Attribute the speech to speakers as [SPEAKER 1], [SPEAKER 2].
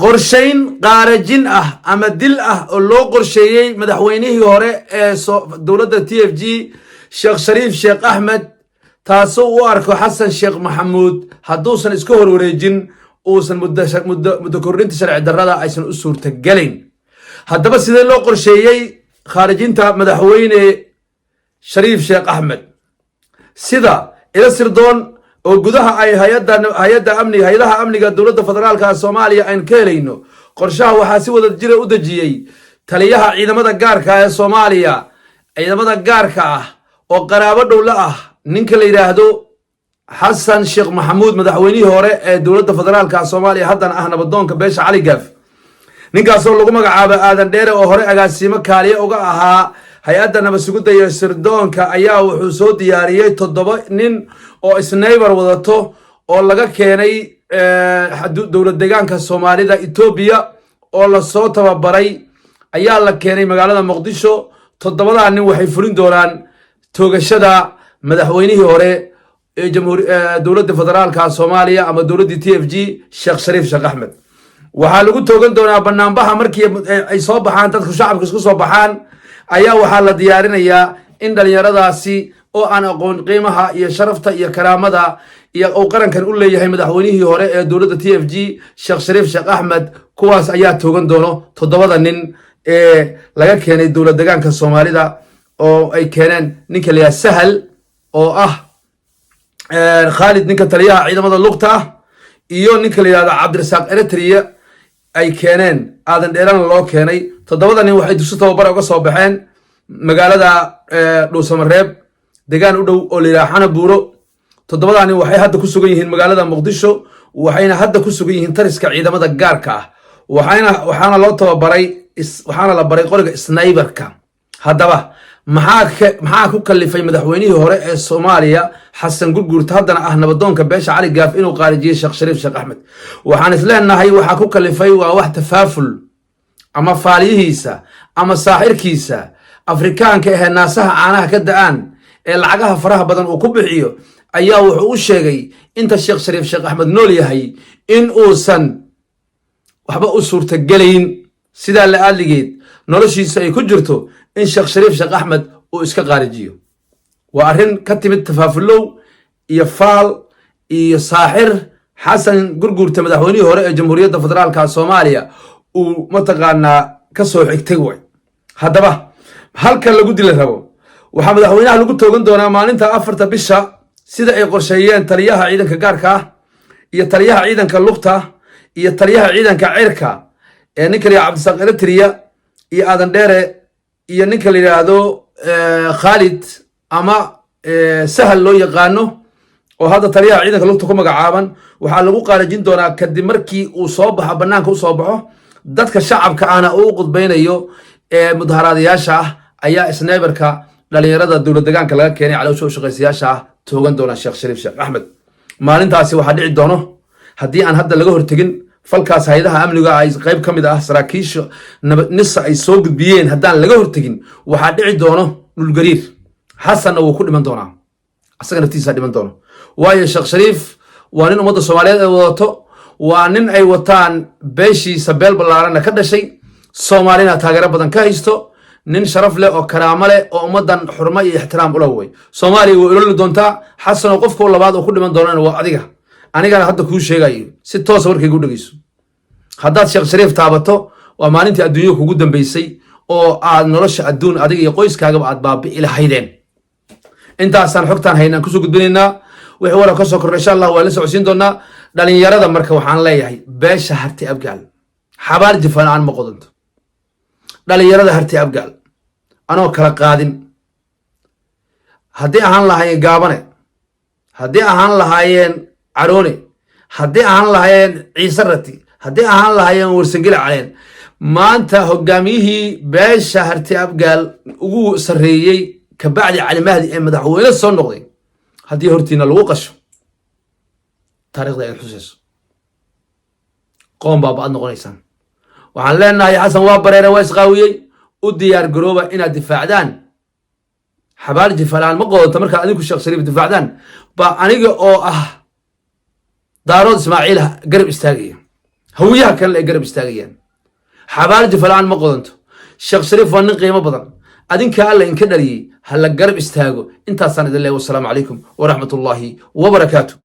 [SPEAKER 1] qorshayn qaarajin ama dil oo loo qorsheeyay madaxweynihii hore ee dowladda TFG Sheekh Shariif Sheekh Ahmed taasoo u arko Xasan Sheekh Maxamuud hadduusan iska horwareejin uusan muddo kordhinta sharci darrada aysan u suurtagelayn. haddaba sidee loo qorsheeyay khaarijinta madaxweyne Shariif Sheekh Ahmed? sida ila sirdoon oo gudaha ay hay'adaha amniga dowladda federaalka Soomaaliya aan ka helayno qorshaha waxaa si wada jira u dajiyay taliyaha ciidamada gaarka ee Soomaaliya ciidamada gaarka oo qaraabo dowla ninka la yiraahdo Xasan Sheekh Maxamuud madaxweynihii hore ee dowladda federaalka Soomaaliya haddana nabadoonka beesha Cali Gaaf ninkaasoo lagu magacaabo aadan dheere oo hore agaasimo kaaliye uga ahaa hay-adda nabad sugidda iyo sirdoonka ayaa wuxuu soo diyaariyay 7 nin oo isnaybar wadato oo laga keenay dowlad deegaanka Soomaalida Itoobiya oo la soo tababaray ayaa la keenay magaalada Muqdisho. 7 nin waxay fulin doonaan toogashada madaxweynihii hore ee dowladda federaalka Soomaaliya ama dowladda TFG Sheekh Shariif Sheekh Ahmed. waxaa lagu toogan doonaa banaanbaxa markii ay soo baxaan dadku shacabka isku soo baxaan ayaa waxaa la diyaarinayaa in dhalinyaradaasi oo aan aqoon qiimaha iyo sharafta iyo karaamada iyo uu qarankan u leeyahay madaxweynihii hore ee dowladda TFG Sheekh Shariif Sheekh Ahmed kuwaas ayaa toogan doono 7 nin ee laga keenay dowlad deegaanka Soomaalida oo ay keeneen ninka la Sahal oo Khalid ninka taliyaha ciidamada lugta iyo ninka la yiraahdo Cabdirasaaq Eritrea ay keeneen aadan dheerana loo keenay. 7 nin waxay dugsi tababar uga soo baxeen magaalada Dhuusamareeb deegaan u dhow oo la yiraahdo Xanabuuro. 7 nin waxay hadda ku sugan yihiin magaalada Muqdisho waxayna hadda ku sugan yihiin tariska ciidamada gaarka waxaana loo tababaray waxaana la baray qoriga sniperka. haddaba maxaa ku kalifay madaxweynihii hore ee Soomaaliya Xasan Gurguurta haddana nabadoonka beesha Cali Gaaf inuu qaarijiyo Sheekh Shariif Sheekh Ahmed? waxaan isleenahay waxa ku kalifay waa wax tafaaful ama faaliyihiisa ama saaxirkiisa Afrikaanka ee naasaha caanaha ka da'an ee lacagaha faraha badan uu ku bixiyo ayaa wuxuu u sheegay inta Sheekh Shariif Sheekh Ahmed nool yahay in uusan waxba u suurtagelayn sida la aaligeed noloshiisa ay ku jirto in Sheekh Shariif Sheekh Ahmed uu iska qaarijiyo. waa arrin ka timid tafaafulow iyo faal iyo saaxir Xasan Gurguurta madaxweynihii hore ee Jamhuuriyadda Federaalka Soomaaliya uu mataqaanaa ka soo xigtay way. haddaba halka lagu dili rabo waxaa madaxweynaha lagu toogan doonaa maalinta 4 bisha sida ay qorsheeyeen taliyaha ciidanka gaarka iyo taliyaha ciidanka lugta iyo taliyaha ciidanka cirka ee ninka la Cabdirasaaq Eritrea iyo aadan dheere iyo ninka la yiraahdo Khalid ama Sahal loo yaqaano oo hadda taliyaha ciidanka lugta ku magacaaban. waxaa lagu qaarajin doonaa kadib markii uu soo baxo banaanka u soo baxo dadka shacabka ana uu qudbaynayo ee mudaharaadayaasha ayaa sniperka dhalinyarada dowlad deegaanka laga keenay caloosha u shaqaysiyaasha toogan doona Sheekh Shariif Sheekh Ahmed. maalintaasi waxaa dhici doono haddii aan hadda laga hortagin falkaas hay'adaha amniga ay qayb kamid saraakiisha nisa ay soo gudbiyeen haddaan laga hortagin waxaa dhici doono dhul gariir. xasanna wuu ku dhiman doonaa asaga naftiisa dhiman doono waayo Sheekh Shariif waa nin ummadda Soomaaliyeed ay wadato waa nin ay wataan beeshiisa beel ballaaranna ka dhashay Soomaalina taageero badan ka haysto nin sharaf leh oo karaamo leh oo ummadan xurmo iyo ixtiraam u leeyahay. Soomaaliya way ilaalin doontaa xasan oo qofka labaad oo ku dhiman doonaan waa adiga anigana hadda kuu sheegayo si toos warkaygu u dhageyso. haddaad Sheekh Shariif taabato waa maalintii adduunyo kugu dambeysay oo aad nolosha adduun adiga iyo qoyskaaga aad baabi'i lahaydeen. intaasaan xogtaan haynaan ku soo gudbinaynaa wixii wara ka soo kordhay insha Allah waa la socodsiin doonaa. dhalinyarada marka waxaan leeyahay beesha harti abgaal xabaar jifan aan ma qodanto. dhalinyarada harti abgaal anoo kala qaadin haddii ahaan lahaayeen gaabane haddii ahaan lahaayeen caroone haddii ahaan lahaayeen ciise rati haddii ahaan lahaayeen warsangeli caleen maanta hogaamiyihii beesha harti abgaal ugu sarreeyey kabacdi Cali Mahdi ee madaxweyne soo noqday haddii hortiina lagu qasho taariikhda ay xusayso qoom baad noqonaysaan. waxaan leenahay xasan waa bareere waa isqaawiyey u diyaar garooba inaad difaacdaan xabaar jifalaan ma qodanto markaa adinku Sheekh Shariif difaacdaan ba aniga oo daarood Ismaaciil garab istaagaya هويها كان اللي قرب استاغيان حبال جفلان ما قدنتو الشيخ شريف وان قيمه بدن ادين كان ان كدري هلا قرب استاغو انت سند الله والسلام عليكم ورحمه الله وبركاته.